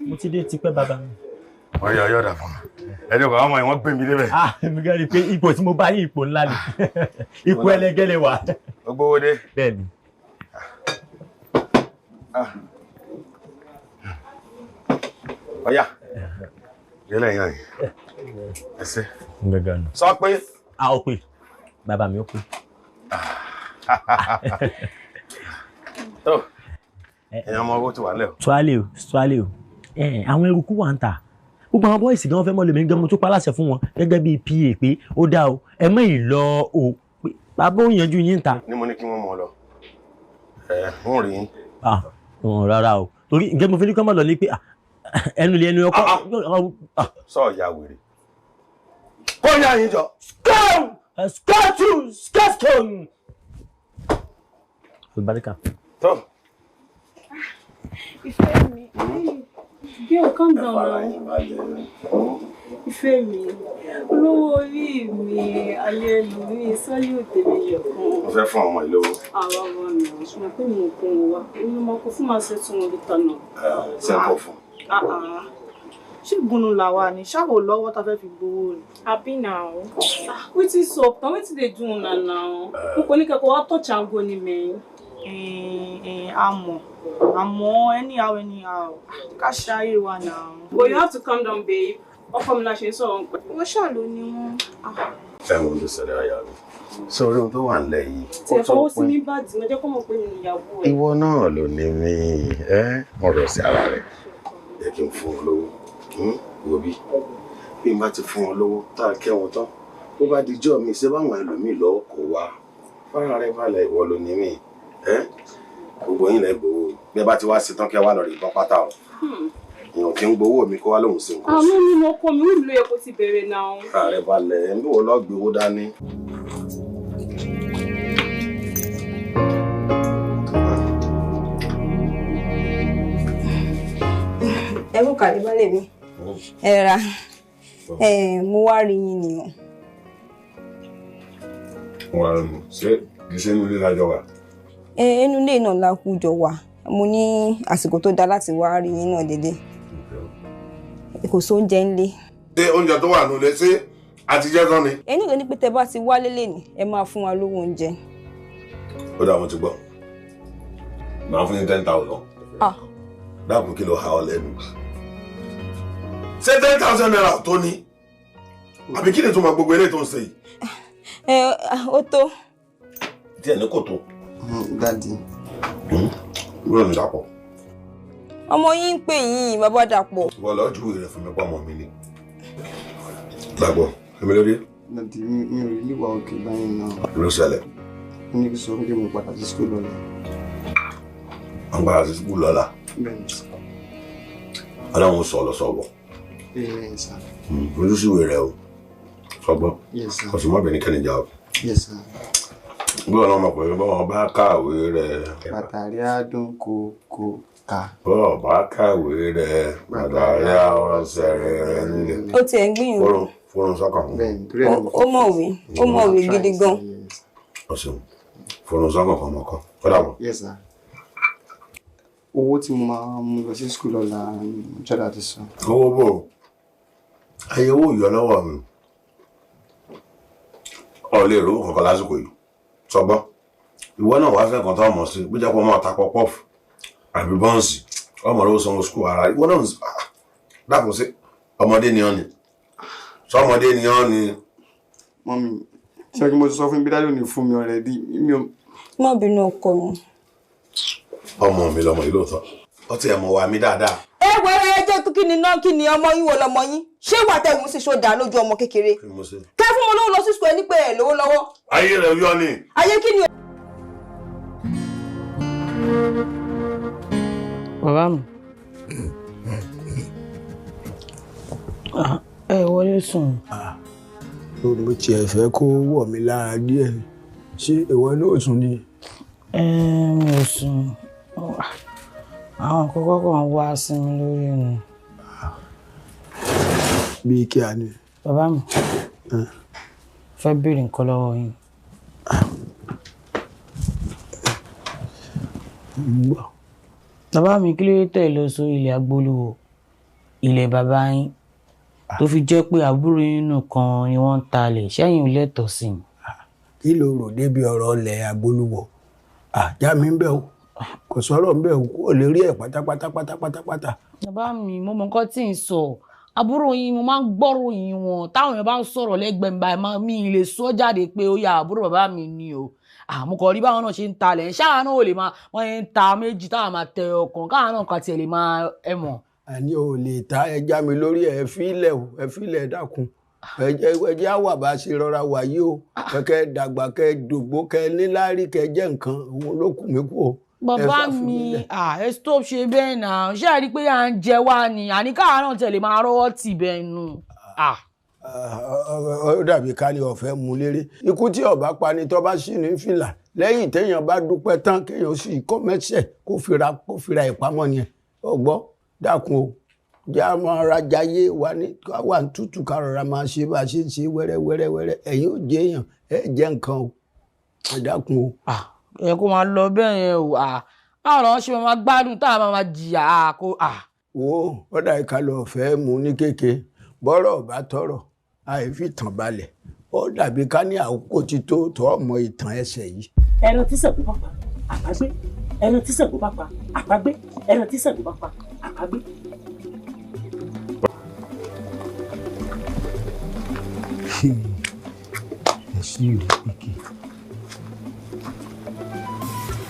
Mo ti dé tipẹ́ bàbá mi. Wọ́n yọ ọ̀dà fún mi. Ẹni ọkọ̀ ọmọ yìí wọ́n gbé mi débẹ̀. Mi gẹ́ rí pé ipò tí mo bá yí ipò ńlá ni. Ipò ẹlẹgẹ́lẹ̀ wà. Ó gbówó dé. Bẹ́ẹ̀ni. Ọ̀yá. Yẹ́lẹ̀ yàn yìí. Ẹsẹ̀. Gangan. Sọ pé. Ó pè. Bàbá mi ó pè. Tó. Ẹ̀yin ọmọ owó ti wà lẹ̀ o. Swallow o. Àwọn eruku wà ń ta. Gbogbo àwọn bọ́ìsì gan fẹ́ mọ́ lèmi gan mo tó paláṣẹ fún wọn gẹ́gẹ́ bí PA pé ó dá o ẹ mọ́ ìlọ o pé bàbá ò yanjú yín ta. Ní mo ní kí wọ́n mọ̀ lọ. Wọ́n rí yín. Rárá o torí ǹjẹ́ mo fi ní kọ́ mọ̀ lọ ní pé ẹnu lé ẹnu ọkọ. Sọ ìyá wèrè. Kó yá yín jọ. Skeleton. Albarika. Tó. Ìfẹ́ mi. Girl, calm down now. Ìfẹ́ mi. Olówó orí mi, alẹ́ lù mí, sọ́lé òtẹ̀lẹ̀ yọ̀kan. Mo fẹ́ fún ọmọ ìlówó. Àwa wa mi, ṣùgbọ́n pé mo kún un wá. Olú máa kó fún máa ṣe tún wọn lítà náà. Ṣé ń kọ̀ fún? Ṣé ìgbónú làwa ni? Ṣáwò lọ́wọ́ ta fẹ́ fi gbowó rẹ̀. Happy now. Wetin sup? Na wetin dey do una now? Mo kò ní kẹ́kọ̀ọ́ wá touch and go ni mẹ́yìn. Àmọ́ anyhow. Ká ṣayé wa now. But you have to calm down, babe. Ọkọ mi la ṣe sọ̀rọ̀ ń pẹ́. Wọ́n ṣàlò ni wọ́n. Ẹ̀wọ̀n ló ṣẹlẹ̀ ayà mi. Sórí ohun tó wà nílẹ̀ yìí. Tí ẹ fọwọ́ sí ní bàdí, mo jẹ́ kó mọ̀ pé mi ìyàwó ẹ̀. Ìwọ náà ló ní mí. Ọ̀rọ̀ sí ara rẹ̀. Jẹ́ kí n fún ọ lówó. Wo bí n bá ti fún ọ lówó tá a kẹ́ wọn tán. Bó bá dijọ́ mi ṣé báwọn ẹlòmíì lọ́wọ́ kò wá. Fára rẹ̀ balẹ̀ ìwọ ló ní mí. Gbogbo yín lẹ gbowó bí ẹ bá ti wá sí tán kí ẹ wá lọ rí ìbọn pátá o èèyàn kì í gbowó mi kó wá lóhùn sí nǹkan. Àmọ́ mi mọ ọkọ mi ò lè kó ti bẹ̀rẹ̀ náà. Ààrẹ balẹ̀ ẹ̀ ń bí wọ́n lọ́ọ́ gbowó dání. Ẹ kú kàlẹ́ balẹ̀ mi. Ẹ ra mo wá rí yín ni o. Wọ́n ṣe kì í ṣe inú ilé lájọ wa. Inú ilé náà la kú jọ wà. Mo ní àsìkò tó dáa láti wá rí yín náà dédé. Kò sóúnjẹ ńlé. Ṣé oúnjẹ tó wà nílé ṣé àtijọ́ tán ni? Ẹni ló ní pé tẹ bá ti wálé lẹ́ni ẹ máa fún wa lówó oúnjẹ. Ó dà mo ti gbọ́. Màá fún yín 10,000. Dáàbò kí ló ha ọ lẹ́nu. Ṣé 10,000 naira tó ní? Àbí kí ni tó máa gbogbo eléyìí tó ń ṣe yìí? Ó tó. Díẹ̀ ní kò tó. Daddy. Wúrọ̀ ní Dàpọ̀. Ọmọ yín ń pè yín bàbá Dàpọ̀. Wọ́n lọ́ọ́ júwèé rẹ̀ fún mi pọ́nmọ́ mi ni. Dàpọ̀, èmi lórí. Daddy, mi ò rí níwà òkè báyìí náà. Ló ṣẹlẹ̀. Mo ní kí sọ pé mo padà sí school lọ́la. Wọ́n gbára sí school lọ́la. Bẹ́ẹ̀ni. Ọlọ́run sọ̀rọ̀ sọ̀bọ̀. Bẹ́ẹ̀ni sá. Ojú sí ìwé rẹ̀ o. Sọgbọ́n. Yes sir. Ọ̀sùn mọ́bìnrin kẹ́ni jà o. Yes sir. Bí ọ̀nà ọmọkùnrin bá wọn bá kàwé rẹ̀. Bàtàrí àdún kò ká. Bọ́ọ̀ bá kàwé rẹ̀. Bàtàrí ọ̀sẹ̀ rẹ̀ nílé. Ó tiẹ̀ ń gbìyànjú. Fọ́run sọ́kàn. Bẹ́ẹ̀ni torí ẹ̀ ó mọ̀wé gidi gan. Ọ̀sùn fọ́run sọ́kàn kan mọ́kàn. Kọ́dà wọ̀. Yes sir. Owó tí mo máa mú lọ sí school lọ́la jọ́dá ti sọ. Owó bò ayé owó yọ lọ́wọ́ mi. Ọ̀ lè rówó kankan lásìkò yìí. Sọgbọ́n ìwọ náà wàá fẹ́ kan tó ọmọ sí bí jẹ́ pé ọmọ ta pọ́pọ́ọ̀fù àbí bọ́ǹsì ọmọ ló sanwó skul ara ìwọ náà dàpọ̀ sí ọmọdé ni ọ́ ni sọmọdé ni ọ́ ni. Mọ́mí ṣé kí mo ti sọ fún bí dájú ní fún mi already mi ò. Má bínú ọkọ mi. Ọmọ mi lọmọ yìí lóòótọ́ ó ti ẹ̀ mọ̀ wá mi dáadáa. Ẹ jẹ́ kí ni náà kí ni ọmọ yín wo lọmọ yín ṣé wà tẹ̀gùn sí ṣòdà lójú ọmọ kékeré. Kẹ́ fún wọn lówó lọ sí sùkúl ẹni pé ẹ̀ lówó lọ́wọ́. Ayé rẹ̀ yọ ni. Ayé kí ni. Bàbá mi. Ẹ wọlé sùn. Mo tiẹ̀ fẹ́ kó wọ̀ mí lára díẹ̀. Ṣé ìwọ náà sùn ni? Mi ò sùn. àwọn kọ́kọ́ kan wá sí mi lórí ẹnu. Bí kí a ní. Bàbá mi fẹ́ béèrè nǹkan lọ́wọ́ yín. Bàbá mi kí ló tẹ̀ lọ sórí ilẹ̀ Ogboluke, ilẹ̀ bàbá yín, tó fi jẹ́ pé àbúrò yín nìkan ni wọ́n ń talẹ̀, ṣẹ́yìn ò lẹ́tọ̀ọ́ sí i. Kí ló rò débi ọ̀rọ̀ ilẹ̀ Ogboluke? Já mi ń bẹ̀ o, kò sọ̀rọ̀ ń bẹ̀ o, kò lè rí ẹ̀ pátápátá. Bàbá mi mo mọ nǹkan tí ń sọ, àbúrò yín mo máa ń gbọ́rò yín wọn táwọn èèyàn bá ń sọ̀rọ̀ lẹ́gbẹ̀ẹ́ mi báyìí mi lè sọ jáde pé ó yá àbúrò bàbá mi ni o. Mo kàn rí báwọn náà ṣe ń talẹ̀ ṣáà náà ò lè máa wọ́n ń ta méjì táwọn máa tẹ ọkàn káwọn náà kàn tiẹ̀ lè máa mọ̀. Àní ò lè ta ẹja mi lórí ẹ fílẹ̀ dákun. Ẹjẹ́ àwà bá ṣe rọra wà yìí o. Kẹ́kẹ́ dàgbà kẹ́ dògbó kẹ́ níláárí kẹ́ jẹ́ nǹkan òun ló kù mí kú o. Bàbá mi ẹ stop ṣe bẹ́ẹ̀ náà ṣé ẹ rí i pé à ń jẹ wá ni àní káwọn náà tẹ̀lé máa rọ́wọ́ tì bẹ́ẹ̀ nù. Ó dàbí ká ní ọ̀fẹ́ mu léré ikú tí ọba pa ni tó bá sì ní fìlà lẹ́yìn téèyàn bá dúpẹ́ tán kéèyàn sì kọ́ mẹ́sẹ̀ kó fira ìpamọ́ ni ẹ̀ ọgbọ́ dákun o já máa rajà yé wa ní wà ń tútù ká rọra máa ṣe bá a ṣe ń ṣe wẹ́rẹ́wẹ́rẹ́ ẹ̀yin ò jẹ́ èèyàn ẹ jẹ́ nǹkan o ẹ dákun o. Ẹ kó máa lọ bẹ́ẹ̀ yẹn o báwo lọ́wọ́ ṣe máa gbádùn tá a máa jìyà kó. Wo ọ̀dà ìka lọ fẹ́ mú ní kéke bọ́rọ̀ bá tọrọ àìfi tàn balẹ̀ ó dàbí ká ní àkókò ti tó ọmọ ìtàn ẹsẹ̀ yìí. Ẹran tí Ṣàngó bá pa àpagbé, ẹran tí Ṣàngó bá pa àpagbé, ẹran tí Ṣàngó bá pa àpagbé. Ẹ sí ìrè pínkì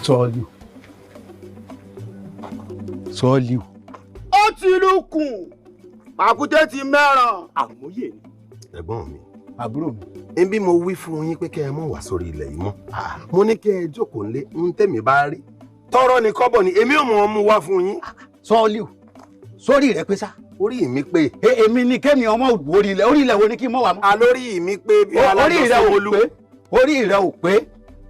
sọ́ọ́lù. Ó ti lùkùn pàkúté ti mẹ́ràn. Àmúyè ni. Ẹ̀gbọ́n mi. Àbúrò mi. Ebi mo wí fún yín pé kẹ́ ẹ mọ̀ wá sórí ilẹ̀ yìí mọ́. Mo ní kẹ́ ẹ jókòó ńlé ń tẹ̀mí bá rí. Tọ́rọ́ ni kọ́bọ̀ ni èmi ò mọ̀ ọ́ mú wá fún yín. Sọ́ọ́lù sórí rẹ pé sá. Orí mi pé. Èmi ni Kemi ọmọ orí ilẹ̀ wo ni kí n mọ̀ wá mọ́. Àlórí mi pé bí alájọsọ olú. Orí rẹ ò pé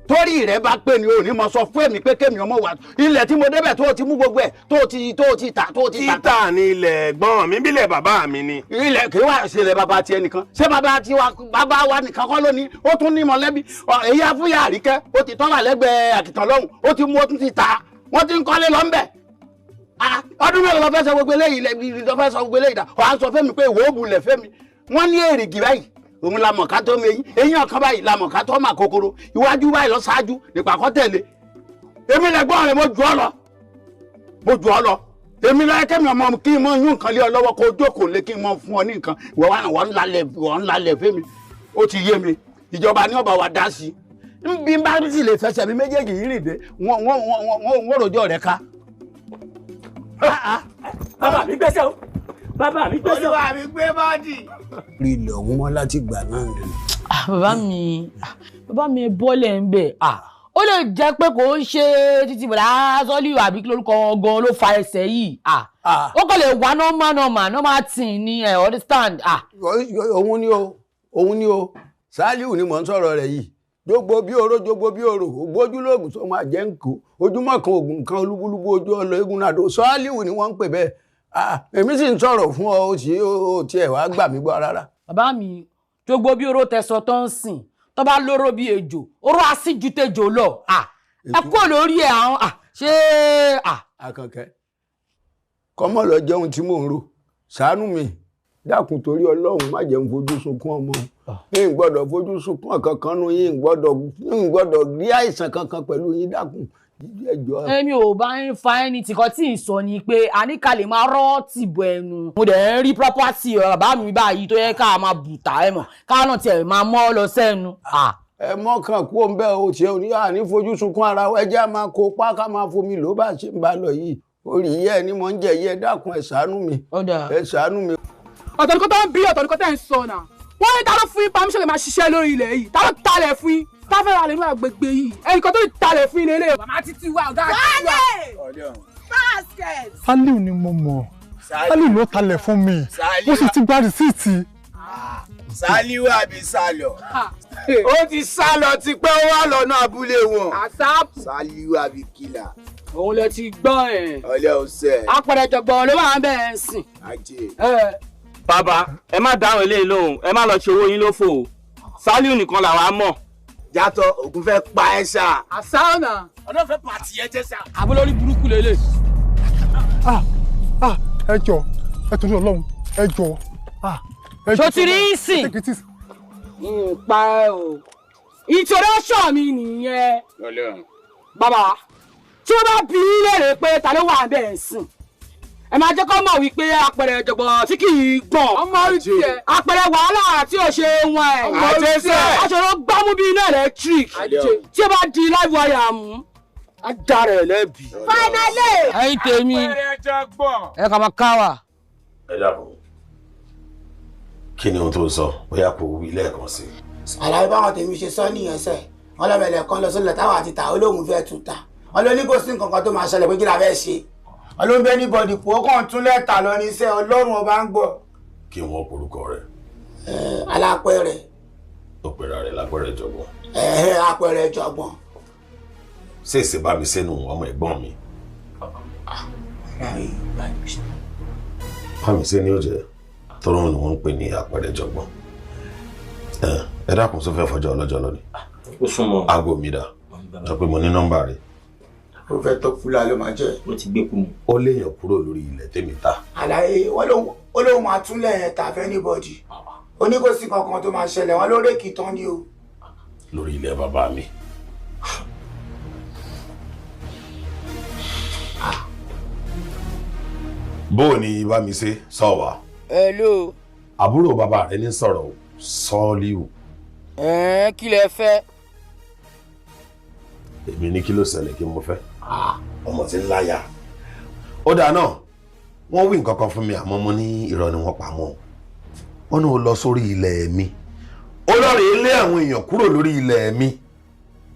torí rẹ bá pé ni ò ní mọ sọ fún èmi pé Kemi ọmọ wà ilẹ̀ tí mo débẹ̀ tó ti mú gbogbo ẹ̀ tó ti tà. Títà ni ilẹ̀ ẹ̀gbọ́n mi bílẹ̀ bàbá mi ni. Ilẹ̀ kì í wá ṣe ilẹ̀ bàbá tiẹ̀ nìkan ṣé bàbá wa nìkan kọ́ ló ní ó tún ní mọ̀lẹ́bí èyí afúyà àríkẹ́ ó ti tọ́wà lẹ́gbẹ̀ẹ́ àkìtàn lọ́hùn ó ti mú ó tún ti tà wọ́n ti ń kọ́lé lọ́nbẹ̀. Ọdún mélòó lọ fẹ́ sọ gbogbo eléyìí dà ọ̀ à ń sọ fẹ́mi pé ìwọ òbúlẹ̀ fẹ́mi wọ́n ní èrìgì báyìí òun la mọ̀ ká tó mẹ́yìn eyín ọ̀kan báyìí la mọ̀ ká tó mà kòkòrò iwájú báyìí lọ ṣáájú nípa kọ́ tẹ̀lé èmi lẹ́gbọ́n rẹ̀ mo jù ọ́ lọ èmi lọ́yẹ́ Kemi ọmọ kí n mọ yún nǹkan lé ọ lọ́wọ́ kó jókòó lé kí n mọ fún ọ ní nǹkan wọ́n ń lálẹ̀ fẹ́mi ó ti yé mi ìjọba ní ọba wa dá sí i bí n bá sì lè fẹsẹ̀ mi méjèèjì yìí rìn dé wọ́n rojọ́ rẹ̀ ká. Bàbá mi gbẹ́sẹ̀ o. Bàbá mi gbẹ́sẹ̀ o. Olúwa mi gbé bọ́ọ̀dì. Rí ilẹ̀ ọ̀hún mọ́ láti gbà náà ni. Bàbá mi bọ́lẹ̀ ń bẹ̀ ó lè jẹ́ pé kò ń ṣe títí bọ̀dá Sọ́líù àbí kí lórúkọ gan ló fa ẹsẹ̀ yìí ó kàn lè wá normal thing ni understand. Òun ni o Sàlíù ni mò ń sọ̀rọ̀ rẹ̀ yìí jogbo bí oró ògbójúlógún tó máa jẹ́ nǹkó ojúmọ́ kan ògùn kan olúbúlúbú ojú ọlọ eégún náà tó Sàlíù ni wọ́n ń pè bẹ́ẹ̀ èmi sì ń sọ̀rọ̀ fún ọ ó tiẹ̀ wá gbà mí gbọ́ rárá. Bàbá mi jogbo bí oró tẹ̀sán tó ń sìn tó bá lóró bí ejò oró á sì ju tejò lọ ẹ kúrò lórí ẹ àwọn ṣé. Àkànkẹ́ kọ́mọ lọ jẹun tí mò ń rò ṣàánú mi dákun torí Ọlọ́run má jẹun fojú sunkún ọmọ yín gbọ́dọ̀ fojú sunkún kankan nu yín gbọ́dọ̀ rí àìsàn kankan pẹ̀lú yín dákun. Èmi ò bá ń fa ẹni tìkan tí ì sọ ni pé àníkà lè máa rọ́ tìbò ẹnu. Mo dẹ̀ ń rí property bàbá mi báyìí tó yẹ ká máa bùtà mọ̀ ká náà tiẹ̀ máa mọ́ lọ sẹ́nu. Ẹ mọ́kàn kú òun bẹ́ẹ̀ o tiẹ̀ oníyà ní fojú sunkún ara ẹjẹ́ máa kó pa ká máa fomi ló bá ṣe ń bá lọ yìí orí yẹ ni mo ń jẹ yẹ dákun ẹ ṣàánú mi. Ẹ ṣàánú mi. Ọ̀tọ̀nìkọ́ tó ń bí ọ̀tọ̀nìkọ́ tẹ̀ ń sọ náà wọ́n ní ta ló fún yín permission lè máa ṣiṣẹ́ lórí ilẹ̀ yìí ta ló talẹ̀ fún yín táfẹ́ ra lè mú àgbègbè yìí ẹnìkan tó talẹ̀ fún ilé ilé. Màmá títí wa ọ̀gá àti wa. Basket. Sàlíù ni mo mọ̀ Sàlíù ló talẹ̀ fún mi mo sì ti gba rìsíìtì. Sàlíù àbí sálọ ó ti sálọ ti pẹ́ ó wà lọ́nà abúlé wọn. Sàlíù àbí kìlà òun lẹ ti gbọ́ ẹ̀. ọlẹ́ ọ̀sẹ̀. apẹ̀rẹ̀ jọ̀gbọ̀n ló wà ń bẹ̀ ẹ̀ sìn. ajé. bàbá ẹ má dáhùn eléyìí lóhùn ẹ má lọ ṣe owó yín lófò o Sàlíù nìkan làwa mọ̀. jàtọ̀ ògùn fẹ́ pa ẹ́ ṣá. àṣàọ̀nà. ọ̀nà fẹ́ pàtì ẹ jẹ́ ṣá. àbúlórí burúkú lélẹ̀. ẹ jọ̀ọ́ ẹ torí Ọlọ́run ẹ jọ̀ọ́. ṣó ti rí í sìn. pa ẹ o introduction mi nìyẹn. bàbá tí wọ́n bá bí léèrè pé ta ló wà bẹ́ẹ̀ sìn ẹ máa jẹ́ kó mọ̀ wípé apẹ̀rẹ̀ jọ̀gbọ̀n tí kì í gbọ̀n. ọmọ ìjẹ. apẹ̀rẹ̀ wàhálà tí ò ṣe wọn ẹ̀. ọmọ ìjẹ. aṣọ́rọ̀ gbámú bíi iná electric. tí ó bá di live wire mú a dára ẹ̀ lẹ́bi. finally. ẹ̀yin tèmi ẹ kà máa ká wa. ẹ dàbọ̀ kí ni ohun tó sọ bóyá kò wí lẹ́ẹ̀kan sí. àlàyé báwọn tèmi ṣe sọ nìyẹn sẹ wọn lọmọlẹ kan lọ sọlẹ táwọn àti tà olóhùn fẹẹ tún ta wọn lọ ní kò sí nǹkan kan tó máa ṣẹlẹ̀ pé kí la fẹ́ ṣe ọlọ́nbẹ́ ní bọ́dì pò ó kàn tún lẹ́tà lọ ní iṣẹ́ ọlọ́run ọba ń gbọ́. kí wọ́n porúkọ rẹ̀. alápẹ̀rẹ̀. ó pera rẹ̀ lápẹ̀rẹ̀ jọ̀gbọ́n. apẹ̀rẹ̀ jọ̀gbọ́n. ṣèṣe bá mi sẹ́nu ọmọ ẹ̀gbọ́n mi. bá mi sẹ́ni ó jẹ́ tọ́rọ́ ni wọ́n ń pè ní apẹ̀rẹ̀ jọ̀gbọ́n. ẹ dákun tó fẹ́ fọjọ́ ọlọ́jọ́ lónìí. ó súnmọ́. aago mi dà sọ pé mo ní nọ́mbà rẹ̀. ó fẹ́ tó fúlà ló máa jẹ́. ó ti gbé kú mu. ó léèyàn kúrò lórí ilẹ̀ tèmi ta. àlàyé wọn lóun máa túnlẹ̀ yẹn tà fẹ́ ní bọ́dì oníkòsí kankan tó máa ṣẹlẹ̀ wọn lórí èkì tán ni o. lórí ilẹ̀ bàbá mi. bó o ní bá mi ṣe sọ wá. hello. àbúrò bàbá rẹ ní sọ̀rọ̀ Sàlíù. kí lẹ fẹ́. èmi ní kí ló ṣẹlẹ̀ kí mo fẹ́. ọmọ tí ń láyà. ó dáa náà wọ́n wí nǹkan kan fún mi àmọ́ mo ní irọ́ ni wọ́n pa mọ́. wọ́n ní o lọ sórí ilẹ̀ mi. ó lọ́ọ̀rẹ́ lé àwọn èèyàn kúrò lórí ilẹ̀ mi.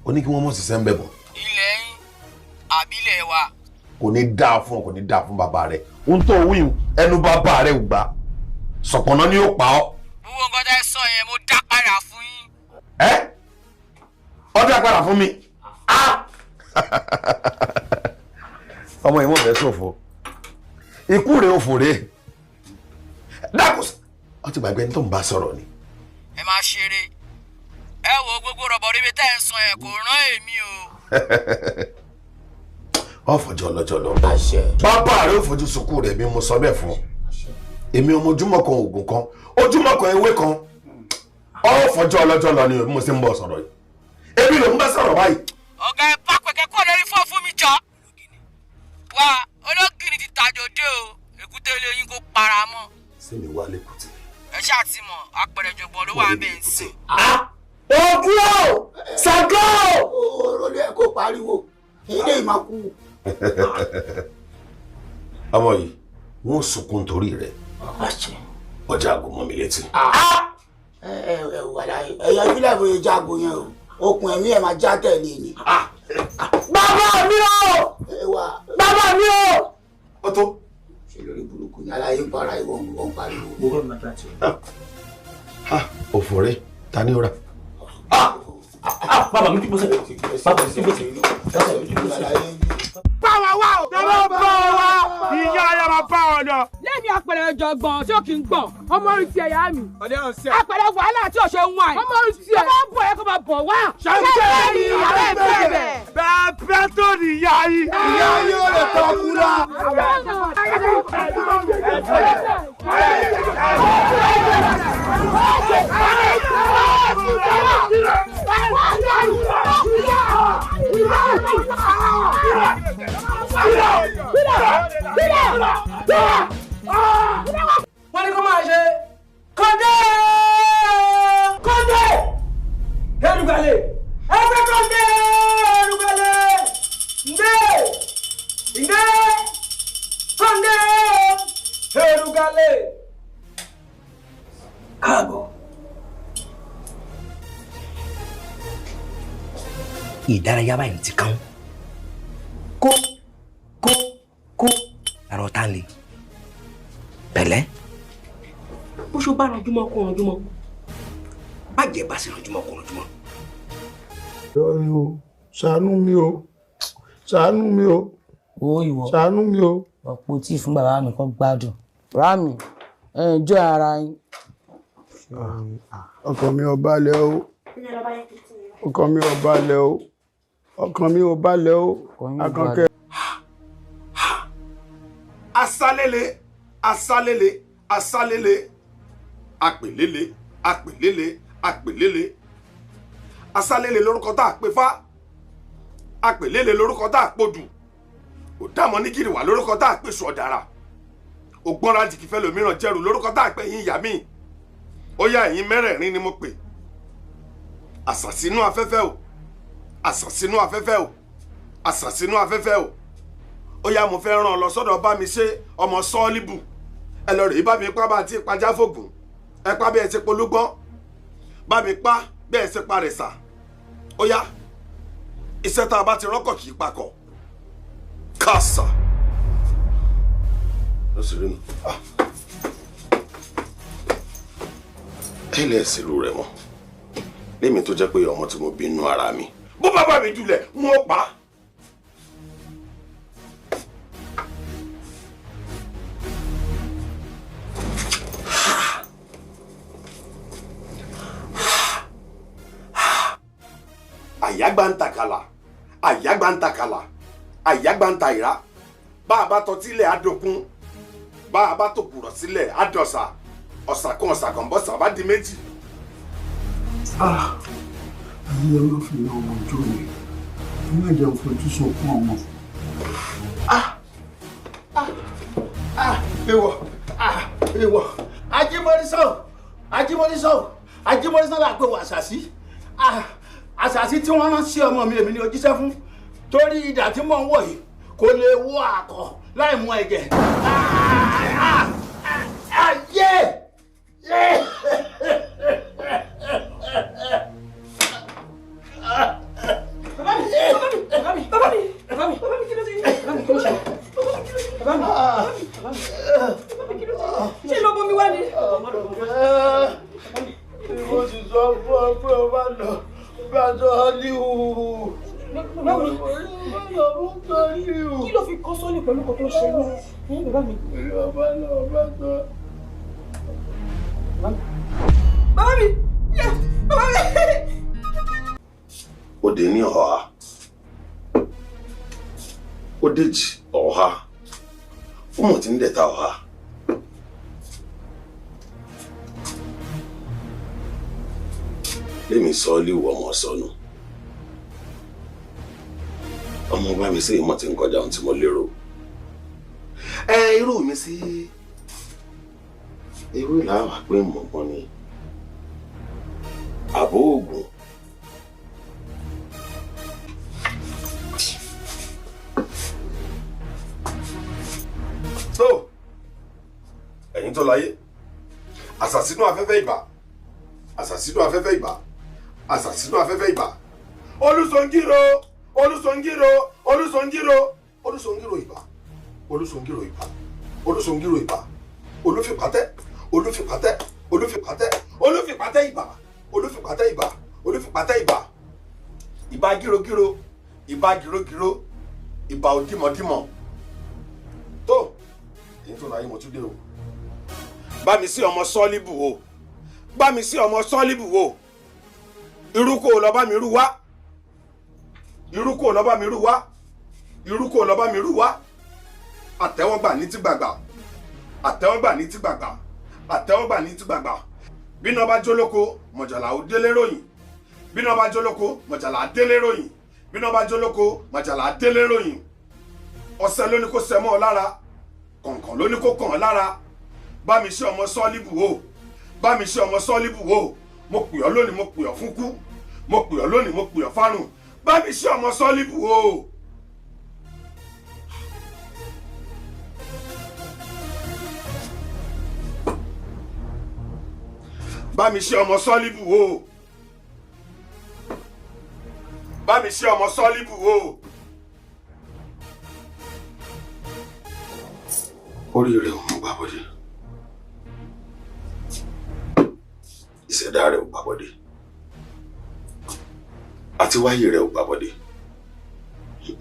ó ní kí wọ́n mọ̀ sí sẹ́ńbẹ̀ bọ̀. ilẹ̀ yín àbílẹ̀ wa. kò ní dáa fún ọ kò ní dáa fún bàbá rẹ. ohun tó wí ẹnu bàbá rẹ ò gbà. sọ̀pọ̀nà ni ó pa ọ́. gbogbo nǹkan tẹ́ sọ yẹn mo dá padà fún yín. ọ dá padà fún mi. ọmọ ìmọ̀ fẹ́ ṣòfò ikú rẹ̀ òfò rẹ̀ dákùsà ọ ti gbàgbé ẹni tó ń bá sọ̀rọ̀ ni. ẹ máa ṣeré ẹ wo gbogbo rọ̀bọ̀ ríbi tẹ́ ẹ ń sọ ẹ kò rán èmi o. ọ fọjọ́ ọlọ́jọ́ lọ bàbá rẹ̀ ò fojú sunkún rẹ̀ mi mo sọ bẹ́ẹ̀ fún ọ èmi ọmọ ojúmọ́ kan oògùn kan ojúmọ́ kan ewé kan ọ fọjọ́ ọlọ́jọ́ lọ ni mo ṣe ń bọ̀ sọ̀rọ̀ yìí èmi ló ń bá sọ̀rọ̀ báyìí. ọ̀gá ẹ bá pẹ̀kẹ́ kọ́ lórí fún mi jọ. wá ológìnì ti tàjò dé o èkúté ilé yín kó para mọ́. sẹ́mi wá lẹ́kùtì. ẹ ṣáà ti mọ̀ apẹ̀rẹ̀ jọ̀gbọ̀n ló wà ń bẹ̀ ń sìn. ogun o Ṣàngó o ló yẹ kó pariwo ilé ìmàkú. ọmọ yìí wọn sunkún torí rẹ̀ ọjà àgọ mọ́ mi létí. ẹ̀yà ìbílẹ̀ bóyá jágo yẹn o okùn ẹ̀mí ẹ̀ máa já tẹ̀lé ni. bàbá mi o bàbá mi o. ó tó. ṣe lórí burúkú ní aláyé ń para ìwọ ń pariwo. mo fẹ́ máa tàṣe. òfò rẹ ta ni ó rà. bàbá mi kí mo sẹ́ bàbá mi kí mo sẹ́. báwa wá o. tẹ́lẹ̀ bá wa ìyá ayé máa bá wọn lọ. lẹ́mi apẹ̀rẹ̀ jọ̀gbọ̀n tí ó kì í gbọ̀n ọmọ orí ti ẹ̀yà mi. apẹ̀rẹ̀ wàhálà tí ò ṣe ń wá yìí. ọmọ orí ti ẹ̀. ọmọ bọ̀ ẹ̀ kó máa bọ̀ wá. ṣàǹtẹ̀ ni ìyàwó ẹ̀ bẹ̀rẹ̀. bẹ́ẹ̀ tó ní ìyá yìí. ìyá yìí ò lè tọ́ kú lọ. wọ́n ní kó máa ṣe kọ́ndé kọ́ndé erùgbàlè ẹgbẹ́ kọ́ndé erùgbàlè ǹdẹ́ ǹdẹ́ kọ́ndé erùgbàlè. káàbọ̀. ìdárayá báyìí ti kàn kó kó kó àrò tá a lè pẹ̀lẹ́. bó ṣe bá ranjúmọ́ kó ranjúmọ́ bàjẹ́ bá sì ranjúmọ́ kó ranjúmọ́. lọ́rin o ṣàánú mi o ṣàánú mi o Ó ìwọ. Ṣàánú mi o. Ọ̀pọ̀ tí fún bàbá mi kan gbádùn. Bàbá mi, enjoy ara yín. Ọkàn mi ò balẹ̀ o. Ọkàn mi ò balẹ̀ o. Ọkàn mi ò balẹ̀ o. Akànkẹ́. Asálélé, asálélé, asálélé, apèlélé, apèlélé, apèlélé. Asálélé lórúkọ tá a pè fá. Apèlélé lórúkọ tá a pòdù. Òdàmọ́ ní kiri wà lórúkọ tá a pè sùn ọ̀dàrà. Ògbọ́nra jìkìfẹ́ lòmíràn jẹ́rù lórúkọ tá a pè yín ìyá mi. Ó yá ẹ̀yin mẹ́rẹ̀ẹ̀rin ni mo pè. Àṣàsínú afẹ́fẹ́ o. Àṣàsínú afẹ́fẹ́ o. Àṣàsínú afẹ́fẹ́ o. Ó yá mo fẹ́ rán ọ lọ sọ́dọ̀ bá mi ṣe ọmọ sọ́ọ́líbù. Ẹ lọ rèé bá mi pa bá ti pajá fògùn. Ẹ pa bí ẹ ṣe polúgbọ́n. Bá mi pa bí ẹ ṣe pa rẹ̀ sà. Ó yá iṣẹ́ tá a bá ti rọ́kọ̀ kì í pakọ̀. Kàṣà. Lọ sí rí nu. Tẹ́lẹ̀ sílùú rẹ̀ mọ́. Lémi tó jẹ́ pé ọmọ tí mo bí inú ara mi. Bó bá bá mi jùlẹ̀, wọ́n pa á. Àyágbántakàlà, àyágbántakàlà, àyágbántàìrá. Bá a bá tọ́ sílẹ̀ àdókún, bá a bá tó kùrọ̀ sílẹ̀ àdọ̀sà, ọ̀sà kan bọ́sà bá di méjì. Ayé ọlọ́fin náà ọmọ ojú mi. Ẹ má jẹun fojú sunkún ọmọ. Èèwọ̀, Ajímọ́rísọ́ là pé wọ àṣàsí. Àṣàsí tí wọ́n rán sí ọmọ mi èmi ni ojíṣẹ́ fún. Torí idà tí mò ń wọ̀ yìí kò lè wọ àkọ̀ láì mú ẹ̀jẹ̀. Ṣé ló bomi wá ni? Mo ti sọ fún ọ pé o bá lọ bá tọ́ níhù. Kí ló fi kọ́ sọ́ọ̀lì pẹ̀lú kò tó ṣe ní bàbá mi? Bàbá náà bá tọ́. Bàbá mi! Bàbá mi! Òde ní ọ̀há. Òdèjì ọ̀há. Ọmọ tí ń dẹ̀ta ọ̀há. Lémi sọ́ọ́lì wọ ọmọ sọnù. Ọmọ bá mi sí ìmọ̀ tí ń kọjá ohun tí mo lérò. Irú mi sí irú ìlàwà pé mọ̀gbọ́n ni àbó ògùn. So, ẹ̀yin tó láyé, àṣàsínú afẹ́fẹ́ ìbà, àṣàsínú afẹ́fẹ́ ìbà, àṣàsínú afẹ́fẹ́ ìbà, olùsọ̀ngírò, olùsọ̀ngírò, olùsọ̀ngírò, olùsọ̀ngírò ìbà, olùsọ̀ngírò ìbà, olùsọ̀ngírò ìbà, olùfipátẹ́, olùfipátẹ́, olùfipátẹ́, olùfipátẹ́ ìbà, olùfipátẹ́ ìbà, olùfipátẹ́ ìbà, ìbà gírogíro, ìbà gírogíro, ìbà òdìmọ̀dìmọ̀. Tó, èyí tó láyé mo tún dé o. Bá mi sí ọmọ sọ́ọ́líbù o. Bá mi sí ọmọ sọ́ọ́líbù o. Irú kò lọ bá mi rú wá. Irú kò lọ bá mi rú wá. Irú kò lọ bá mi rú wá. Àtẹ́wọ́gbà ní ti gbàgbà. Àtẹ́wọ́gbà ní ti gbàgbà. Àtẹ́wọ́gbà ní ti gbàgbà. Bí iná bá jólóko, mọ̀jàlá ó délé ròyìn. Bí iná bá jólóko, mọ̀jàlá á délé ròyìn. Bí iná bá jólóko, mọ̀jàlá á délé ròyìn. Ọ̀sẹ̀ ló ní kó ṣẹ mọ́ ọ lára. Kọ̀ǹkọ̀n ló ní kó kàn ọ́ lára. Bá mi ṣe ọmọ sọ́ọ́líbù o. Bá mi ṣe ọmọ sọ́ọ́líbù o. Mo pè ọ́ lónìí, mo pè ọ́ fún kú. Mo pè ọ́ lónìí, mo pè ọ́ fárùn. Bá mi ṣe ọmọ sọ́ọ́líbù o. Bá mi ṣe ọmọ sọ́ọ́líbù o. Bá mi ṣe ọmọ sọ́ọ́líbù o. Oríire ò mú gbàbọ̀dé. Ìṣẹ̀dá rẹ̀ ò gbàbọ̀dé. Àti wáyé rẹ̀ ò gbàbọ̀dé.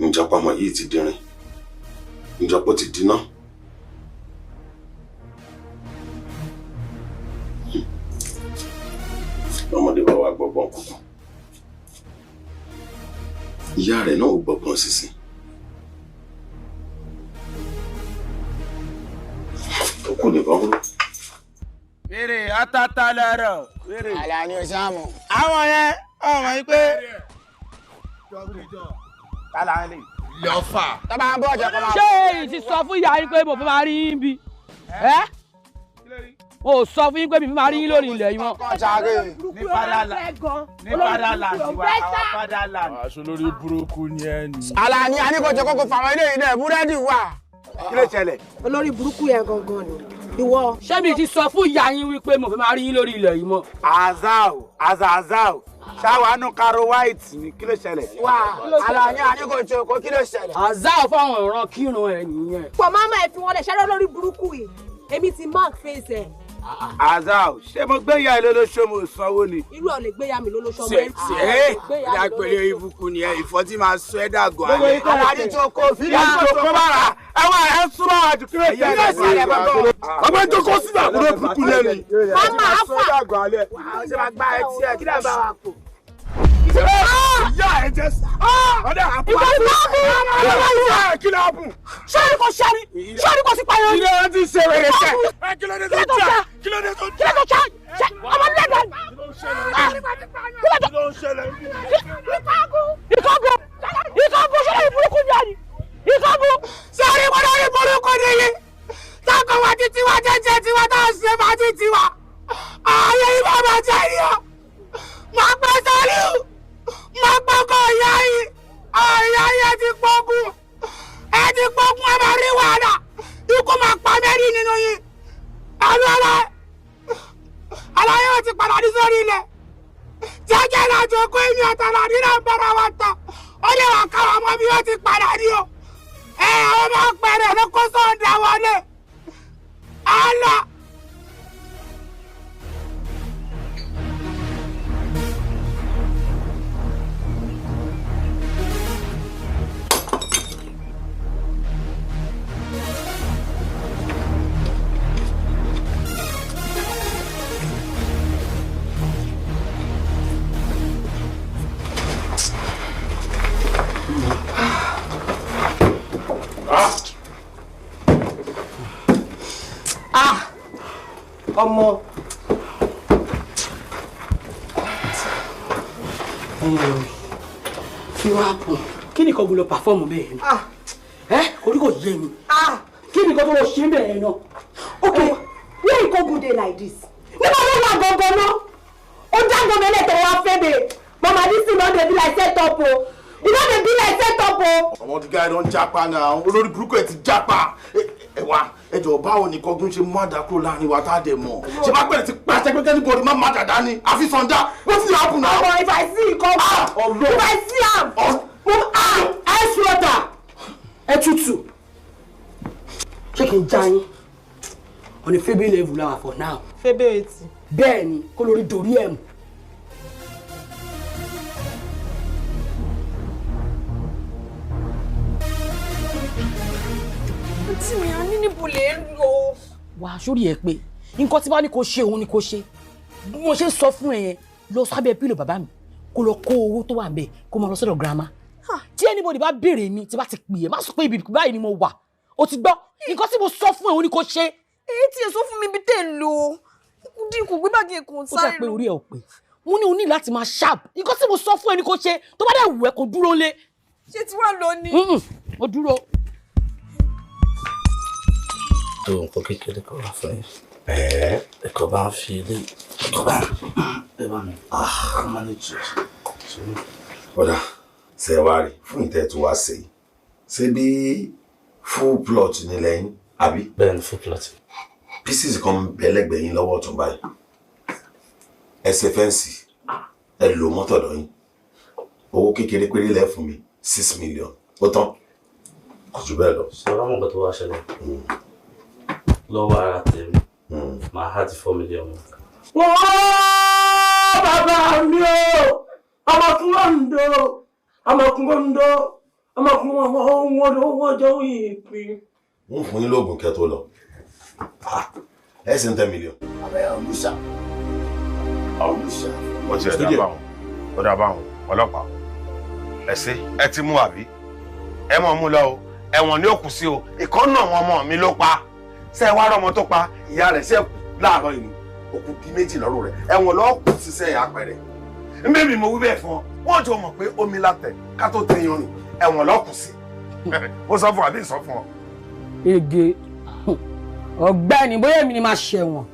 Ǹjẹ́ pamọ́ yìí ti dínrín. ìjọpọ̀ ti dínà. ọmọdé bá wa gbọ́gbọ́n kankan ìyá rẹ̀ náà ò gbọ́gbọ́n sísìn. ó kù nìkan kúrò. Wèrè atata lẹ́rọ̀. Wèrè. Àlàní o ṣáàmù. Àwọn yẹn ọmọ yìí pé. Kálá ń lè. Lọ́fà. Tọ́ba ń bọ̀ ọ̀jẹ̀ kọ́ máa. ṣé èyí ti sọ fún ìyá yín pé mo fẹ́ máa rí yín bí? O sọ fún yín pé mi fẹ́ máa rí yín lórí ilẹ̀ yìí mọ́. Ní Fadala. Ní Fadala tiwa, àwọn Fadala. Aṣọ lórí burúkú ni ẹ ní. Àlàní aníkọ̀jọ́ kọ́kọ́ fàwọn ilé yìí náà búrẹ́dì wà. Kí ló ṣẹlẹ̀? Olórí burúkú yẹn gangan ni. Ìwọ. ṣé mi ti sọ fún ìyá yín wípé mo fẹ́ máa rí yín lórí ilẹ̀ yìí mọ́? Azao. Ṣáwa nù karo white ni kí ló ṣẹlẹ̀? Wà Àlàní aníkọ̀jọ́ kọ́ kí ló ṣẹlẹ̀? Azao fáwọn ìran kírun ẹ̀ nìyẹn. Pọ̀ máma ẹ̀ fi wọn lẹ̀ ṣẹ́rẹ́ lórí burúkú yìí. Èmi ti mark face ẹ̀. Azao, ṣé mo gbé ìyá ilé olóṣó mo sanwó ni? Irú ọ̀ lè gbé ya mi lólóṣọ́ mẹ́rin. Ìyá pẹ̀lú ibùkún ni ẹ ìfọ́ tí máa sọ ẹ́ dàgọ́ alẹ́. Àlàní tó kó Ìyá tó kó bára ẹwà ẹ súnmọ́ àdùkúrẹ́ ìyá ẹ̀ ṣẹlẹ̀ bàbá. Ọmọ tó kó síbà kúrò burúkú lẹ́nu. Mama afa. ṣe máa gba ẹtí ẹ kí náà bá wa kó. Ìyá ẹ jẹ́ ọ̀dà àpò. Kí ló bù? Ṣọ́ọ́rì kò ṣẹ́rí. Ṣọ́ọ́rì kò sí payọ́. Ilé wọn ti ṣe wèrè sẹ́. Kí ló dé tó jà? Kí ló dé tó jà? Ọmọ nílẹ̀ dẹ̀. Kí ló ń ṣẹlẹ̀? Ìkọ́gùn ṣẹlẹ̀ ìburúkú ni àní. Ìkọ́gùn. Sọ́ọ́rì wọn lórí burúkú nìyí. Táàkọ̀ wá ti tiwa jẹ́jẹ́ tiwa tá a ṣe máa ti tiwa. Ààyè ìbá máa jẹ́ rí o. Máa pẹ́ sọ́ọ́rì o. Máa pọ́kọ̀ ìyá yìí. Ìyá yìí ẹ ti pọ́kùn. Ẹ ti pọ́kùn ẹ máa rí wàhálà. Ikú máa pa mẹ́rin nínú yìí. Àlàyé wọn ti padà ní sórí ilẹ̀. Jẹ́jẹ́ ìlàjọ kó èmi àtàlà nínú àbára wa tán. Ó lè wà káwọn ọmọ bí wọ́n ti padà ní o. Àwọn ọmọ pẹ̀rẹ̀ ló kó sọ́ọ̀dà wọlé. Àlọ́. Ọmọ fi wá pọ̀ kí ni kọ́gbọ́n lọ pàfọ́ọ̀mù bẹ́ẹ̀ ni orí kò yé mi kí ni kọ́gbọ́n lọ ṣe bẹ́ẹ̀ náà. Okay, where you come day like this? Nígbà wo wà gangan náà? Ó jágbó mẹ́lẹ̀ tó wá fẹ́ bẹ̀. Mama, this thing don dey be like set up o. E no dey be like set up o. Ọmọ the guy don japa now. Olórí burúkú ẹ ti japa. Ẹ wá ẹ jọ̀ọ́ báwo ni kọ́gbọ́n ṣe má dà kúrò láàrin wa tá a dẹ̀ mọ̀. Ṣé bá pẹ̀lẹ́ ti pàṣẹ pé kẹ́nìbọ̀dì má má dàda ni? Àfi sọ̀ndá. What's the happen now? Ọmọ if I see you come back. If I see am. Ice water. Ẹ tútù. Ṣé kí n já yín? On a February level now for now. February. Bẹ́ẹ̀ ni kó lórí dorí ẹ̀ mú. Tí mi ò ní níbo lè lọ. Wà á sórí ẹ pé nǹkan tí bá ní kó ṣe òun ni kó ṣe. Bí mo ṣe ń sọ fún ẹ yẹn lọ sábẹ́ pílò bàbá mi kó lọ kó owó tó wà ń bẹ̀ kó máa lọ sọ́dọ̀ girama. Tí anybody bá béèrè mi tí bá ti pè é má sọ pé ibi báyìí ni mo wà. O ti gbọ́ nǹkan tí mo sọ fún ẹ òun ni kó ṣe. Èyí tí èso fún mi bí tẹ̀ ń lò dínkù gbé báàgì ẹ̀kọ́ sáré lọ. Ó sọ pé orí ẹ ò pé mo ní o ní láti máa sharp nǹkan tí mo sọ fún ẹ ni kó ṣe tó bá dẹ̀ wù ẹ́ kó dúró lé. Ṣé tí wàá lọ ni? Ó dúró. tó nǹkan kékeré kan wà fún yín. Ẹ̀kọ́ bá ń fi ilé ẹ̀kọ́ bá ẹ bá mi manage. Ọ̀dà ṣe wá rí fún ìtẹ́ tó wá ṣe ṣe bí full plot nílẹ̀ yín àbí. Bẹ́ẹ̀ ni full plot. Pieces kan bẹ̀lẹ́gbẹ̀ẹ́ yín lọ́wọ́ ọ̀tún báyìí. Ẹsẹ̀ fẹ́ǹsì ẹ lò mọ́tò dọ̀ yín. Owó kékeré péré lẹ́ fún mi 6 million. Ó tán. Kò jù bẹ́ẹ̀ lọ. Sọ̀rọ̀ àwọn nǹkan tó wá ṣẹlẹ̀. Lọ́wọ́ ara tèmi. Màá há ti 4 million. Wọ́n bàbá mi o! Ọmọkùnrin Ondo! Ọmọkùnrin Ondo! Ọmọkùnrin owó jọ ìpín. wọ́n fún yín lóògùn kẹ́ tó lọ. Ẹ sì ń 10 million. Abẹ́ ọ̀lùṣà. Ọ̀lùṣà. Wọ́n ti ẹ̀dá bá wọn. Ó dá bá wọn. Ọlọ́pàá. Ẹ ti mú àbí? Ẹ mọ̀ mú lọ o. Ẹ̀wọ̀n ni ó kù sí o. Ìkan náà wọn ọmọ mi ló pa. Ṣé ẹ wá rọ́mọ tó pa ìyá rẹ̀ ṣe láàárọ̀ yìí? Òkú di méjì lọ́rùn rẹ̀. Ẹ̀wọ̀n lọ́ọ́ kù sí sẹ́yìn apẹ̀rẹ̀. Mbẹ́mi mo wí bẹ́ẹ̀ fún ọ. Wọ́n jọ mọ̀ pé omi látẹ̀ ká tó tẹ̀yàn rìn. Ẹ̀wọ̀n lọ́ọ́ kù sí. Ó sọ fún àbí sọ fún ọ. Ege ọ̀gbẹ́ni bóyá èmi ni máa ṣẹ̀wọ̀n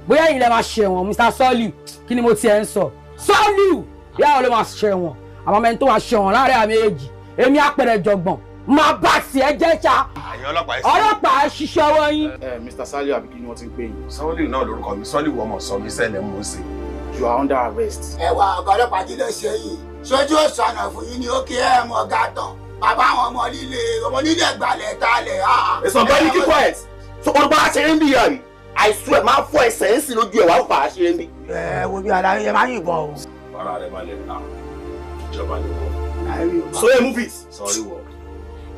bóyá ẹ̀yin lẹ máa ṣẹ̀wọ̀n Mr. Soliu kí ni mo tiẹ̀ ń sọ Soliu yàrá ló máa ṣẹ̀wọ̀n àmọ́ mẹ́ni tó máa ṣẹ̀wọ̀n láàrin àmì èjì èmi apẹ̀rẹ̀ jọ̀gbọ̀n máa bá tiẹ̀ jẹ́ ṣá ọlọ́pàá ṣiṣẹ́ ọwọ́ yín. Mr. Soliu àbí kí ni wọ́n ti ń pè yín. Soliu náà lórúkọ mi Soliu ọmọ sọ mi sẹ́lẹ̀ mú sí. You are under arrest. Ẹ wá ọ̀gá ọlọ́pàá kí ló ṣe yìí ṣojú òṣànà fún yín ni ó kí ẹ mọ ọ̀gá tán bàbá àwọn ọmọ líle gbalẹ̀ talẹ̀. Somebody keep quiet. So olùbá aṣeré ń bí yà rí I swear máa fọ ẹsẹ̀ ń sì lójú ẹ̀ wá pa aṣeré ń bí. Ẹ wo bí aláyé ẹ máa yìnbọn o. Ara rẹ̀ balẹ̀ náà ìjọba ni wọ́n. So hey move it. Sorry wọ.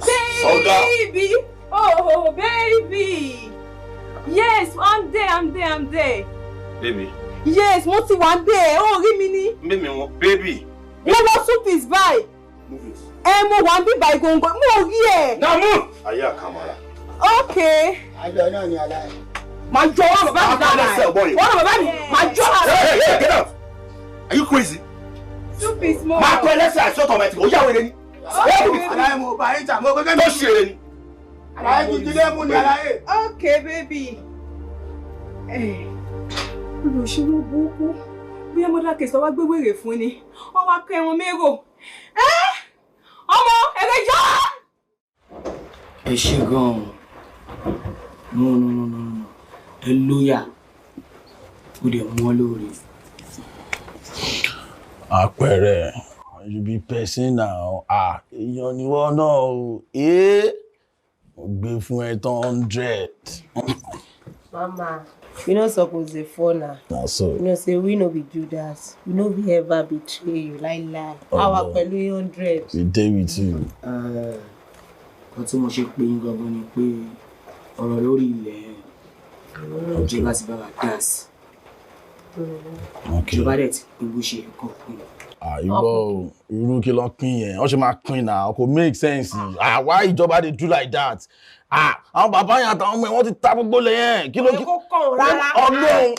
Baby, oh baby, yes I'm there. Baby. Yes mo ti wà there ó rí mi ní. Mímí wọn baby. Mo lọ súpìs báyìí. Move it. Mo wà ń bí báyìí gbòǹgbò mo rí ẹ. Now move. Ayé àkàmọ́ra. Okay. Àjọ náà ni aláì. Máa jọ wọ́n bàbá mi dáadáa. Wọ́n bàbá mi máa jọ àrẹ. Hey, get out. Are you crazy? Súpìs mo. Máa kọ́ ẹlẹ́sẹ̀ àìsọ́tọ̀ ọmọ ẹ̀ tí kò yá wẹ̀rẹ̀ ni. Aláì mo bá yín jà mo gẹ́gẹ́ Tó ṣe eré ni. Aláì tuntun lé mú ni aláì. Okay baby. Olùṣirò burúkú bí ọmọdé kẹsàn wá gbé wèrè fún ni wọ́n wá kẹ́ wọn mérò. Ọmọ ẹ̀rẹ́ jọ́. Ẹ ṣe gan-an no ẹ lóyà ó dẹ̀ mọ́ lórí. Àpẹẹrẹ you be person now èèyàn ni wọ́n náà o mo gbé fún ẹ tán 100. Mama, we no suppose dey fall na. Na so. You know say we no be Judas. We no be ever betray you lie. Our pẹ̀lú 100. We dey with you. Kan tí mo ṣe pé yín gangan ni pé ọ̀rọ̀ lórí ilẹ̀ ìjọba ti bá wa dá sí. Ìjọba dẹ̀ ti pín bó ṣe ẹ̀kọ́ pín. Ìwọ irú kí ló pín yẹn wọ́n ṣe máa pín náà kò make sense. Why ìjọba dey do like that? Àwọn bàbá yẹn àtàwọn ọmọ ẹ̀ wọ́n ti ta gbogbo lẹ̀ yẹn kí ló kí Ọlọ́run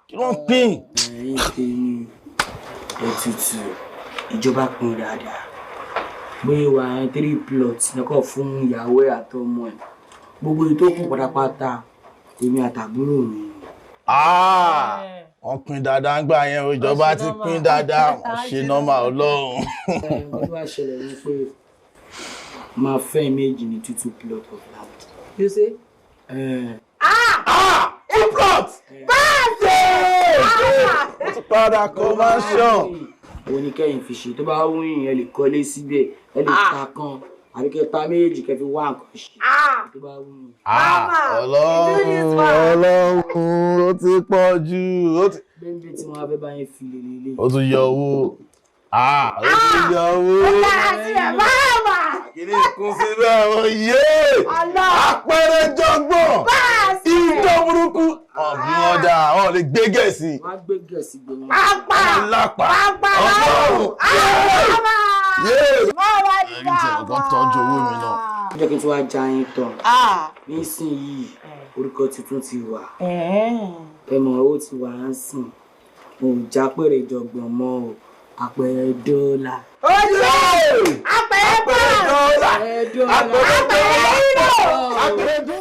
kí ló ń pín. Ẹ̀yin tèmi ètùtù ìjọba pín dáadáa bóyá wà 3 plots lẹ́kọ̀ọ́ fún ìyàwó ẹ̀ àtọmọ ẹ̀ gbogbo èyí tó kún pátápátá èmi àtàbúrò mi. Wọ́n pín dáadáa ń gbà yẹn o ìjọba ti pín dáadáa ṣe nọ́mà Ọlọ́run. Wọ́n wá ṣẹlẹ̀ ní pé máa fẹ́ méjì ní 2 plot of land. You say? Plot! Ó ti padà commercial. Òun ni kẹ́yìn fi ṣe tó bá wú yín ẹ lè kọ́lé síbẹ̀ ẹ lè ta kan àbí kẹ́ ta méjì kẹ́ fi wá nǹkan ṣe tó bá wú yín. Ọlọ́run ó ti pọ̀ jù. Bẹ́ẹ̀ tí wọ́n á fẹ́ bá yín fi lélẹ̀. Ó tún yọ owó. Ó tún yọ owó. Ó dára sí ẹ̀ máàmá. Kìnní kún síbẹ̀ ó yé. Àpẹẹrẹ jọgbọ́n. Ìjọ burúkú. Ọ̀bí wọn dà, wọn lè gbé gẹ̀ẹ́sì. Wọ́n á gbé gẹ̀ẹ́sì gbé wọn. Lápá. Ọlọ́run. Ẹ̀rí tí ọ̀gá tọ́jú owó mi náà. Ó jẹ́ kí n tún wá já yín tán. Nísìnyìí, orúkọ tuntun ti wà. Ẹ mọ̀ owó ti wà á sìn. Mo ò já pèrè jọgbọ̀n mọ́ o. Àpẹẹrẹ dọ́là. Àpẹẹrẹ dọ́là. Àpẹẹrẹ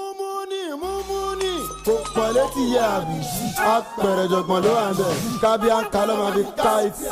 múmúni pọ̀lẹ́ ti yẹ àbí. Àpẹẹrẹ jọgbọ̀n ló wà ń bẹ̀. Kábíyá ń kalọ́ máa fi ká ìtì.